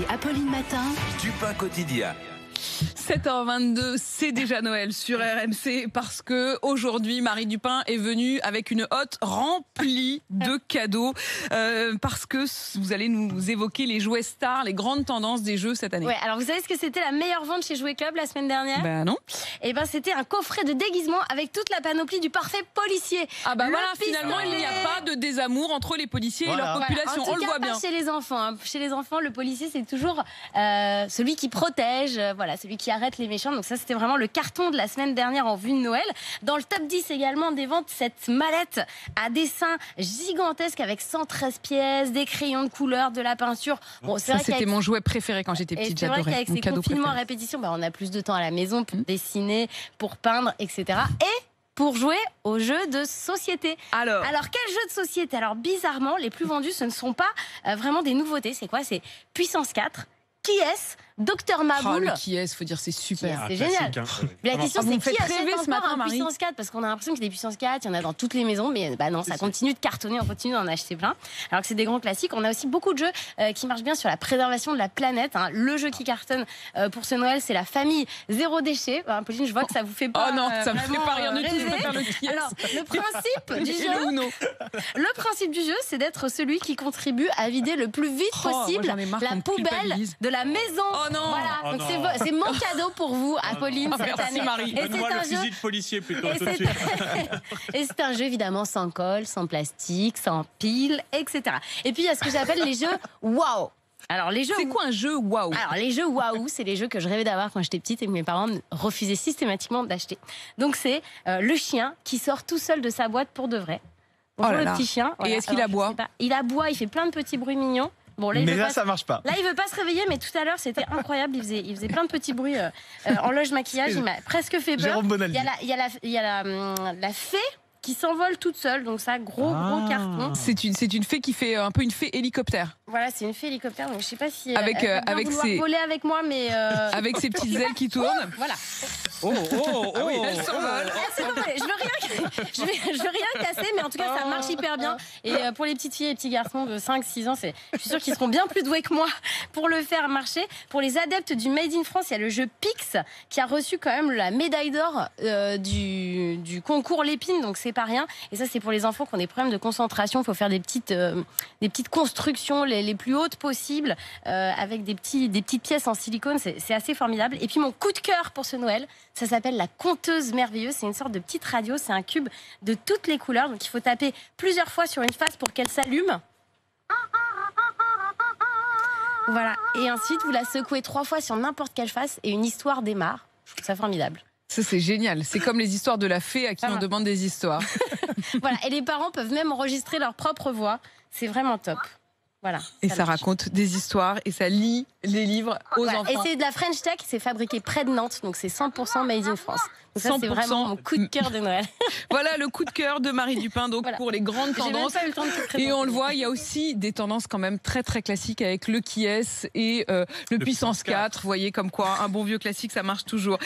Apolline Matin. Dupin quotidien. 7h22, c'est déjà Noël sur RMC parce que aujourd'hui Marie Dupin est venue avec une hotte remplie de cadeaux parce que vous allez nous évoquer les jouets stars, les grandes tendances des jeux cette année. Ouais, alors vous savez ce que c'était la meilleure vente chez Jouet Club la semaine dernière? Ben non. Et ben c'était un coffret de déguisement avec toute la panoplie du parfait policier. Ah bah Le voilà, pistolet. finalement il n'y a pas de désamour entre les policiers et leur population, En tout on le cas, voit bien. Pas chez les enfants. Hein. Chez les enfants, le policier c'est toujours celui qui protège, voilà, celui qui arrête les méchants. Donc ça c'était vraiment le carton de la semaine dernière en vue de Noël. Dans le top 10 également des ventes, cette mallette à dessin gigantesque avec 113 pièces, des crayons de couleur, de la peinture. Bon, Ça c'était mon jouet préféré quand j'étais petite, c'est vrai j'adorais. qu'avec Mon ces cadeau confinements à préféré. répétition, on a plus de temps à la maison pour dessiner, pour peindre, etc. Et pour jouer aux jeux de société. Alors, Quels jeux de société? Alors, bizarrement, les plus vendus, ce ne sont pas vraiment des nouveautés. C'est quoi? C'est Puissance 4, Qui est-ce, Docteur Maboul. le qui est, faut dire c'est super. C'est génial. Mais la question, vous c'est me faites qui rêver achète ce matin, encore un Marie. Puissance 4? Parce qu'on a l'impression qu'il y a des Puissance 4, il y en a dans toutes les maisons, mais bah non, ça continue de cartonner, on continue d'en acheter plein. Alors que c'est des grands classiques. On a aussi beaucoup de jeux qui marchent bien sur la préservation de la planète. Hein. Le jeu qui cartonne pour ce Noël, c'est la famille Zéro Déchet. Pauline, je vois que ça vous fait pas. Oh non, ça me fait vraiment, pas rire du tout, je rêver. préfère le qui est. Alors, le principe du Et jeu, le Uno. le principe du jeu, c'est d'être celui qui contribue à vider le plus vite possible moi, j'en ai marre qu'on la me poubelle culpabilise. de la maison. Oh non. Voilà. Oh Donc non. c'est mon cadeau pour vous, Apolline, cette merci, année. Marie. Et c'est Donne-moi le un jeu. fusil de policier plutôt Et tout de c'est suite. et c'est un jeu évidemment sans colle, sans plastique, sans pile, etc. Et puis il y a ce que j'appelle les jeux waouh. Alors les jeux. C'est quoi un jeu waouh? Alors les jeux waouh, c'est les jeux que je rêvais d'avoir quand j'étais petite et que mes parents me refusaient systématiquement d'acheter. Donc c'est le chien qui sort tout seul de sa boîte pour de vrai. Bonjour, Oh là le là. petit chien. Et est-ce qu'il aboie? je sais pas. Il aboie, il fait plein de petits bruits mignons. Bon, là, il Mais veut là, pas ça marche pas. Là, il veut pas se réveiller, mais tout à l'heure, c'était incroyable. Il faisait plein de petits bruits en loge maquillage. Il m'a presque fait peur. Jérôme Bonaldi. Il y a la fée qui s'envole toute seule. Donc ça, gros carton. C'est une fée qui fait un peu une fée hélicoptère. Voilà, c'est une fée hélicoptère. Donc je sais pas si Avec, elle va bien avec vouloir ses- voler avec moi, mais Avec ses petites ailes qui tournent. voilà. Elle s'envole. Elle s'est envolée. Je veux rien casser, mais en tout cas, ça marche hyper bien. Et pour les petites filles et les petits garçons de 5-6 ans, je suis sûre qu'ils seront bien plus doués que moi pour le faire marcher. Pour les adeptes du Made in France, il y a le jeu Pix qui a reçu quand même la médaille d'or du concours Lépine, donc c'est pas rien. Et ça, c'est pour les enfants qui ont des problèmes de concentration. Il faut faire des petites constructions les plus hautes possibles avec des petites pièces en silicone. C'est assez formidable. Et puis mon coup de cœur pour ce Noël, ça s'appelle la Conteuse Merveilleuse. C'est une sorte de petite radio. C'est un cube de toutes les couleurs. Donc il faut taper plusieurs fois sur une face pour qu'elle s'allume. Voilà. Et ensuite, vous la secouez 3 fois sur n'importe quelle face et une histoire démarre. Je trouve ça formidable. Ça c'est génial. C'est comme les histoires de la fée à qui on demande des histoires. Voilà. Et les parents peuvent même enregistrer leur propre voix. C'est vraiment top. Voilà. Et ça marche. raconte des histoires et ça lit les livres aux Voilà. Et enfants. c'est de la French Tech, c'est fabriqué près de Nantes, donc c'est 100% made in France. Donc ça, c'est 100%. vraiment mon coup de cœur de Noël. Voilà le coup de cœur de Marie Dupin donc Voilà. pour les grandes J'ai même tendances. pas eu le temps de te présenter. Et on le voit, il y a aussi des tendances quand même très très classiques avec le qui est et le puissance 4. Vous voyez comme quoi un bon vieux classique ça marche toujours.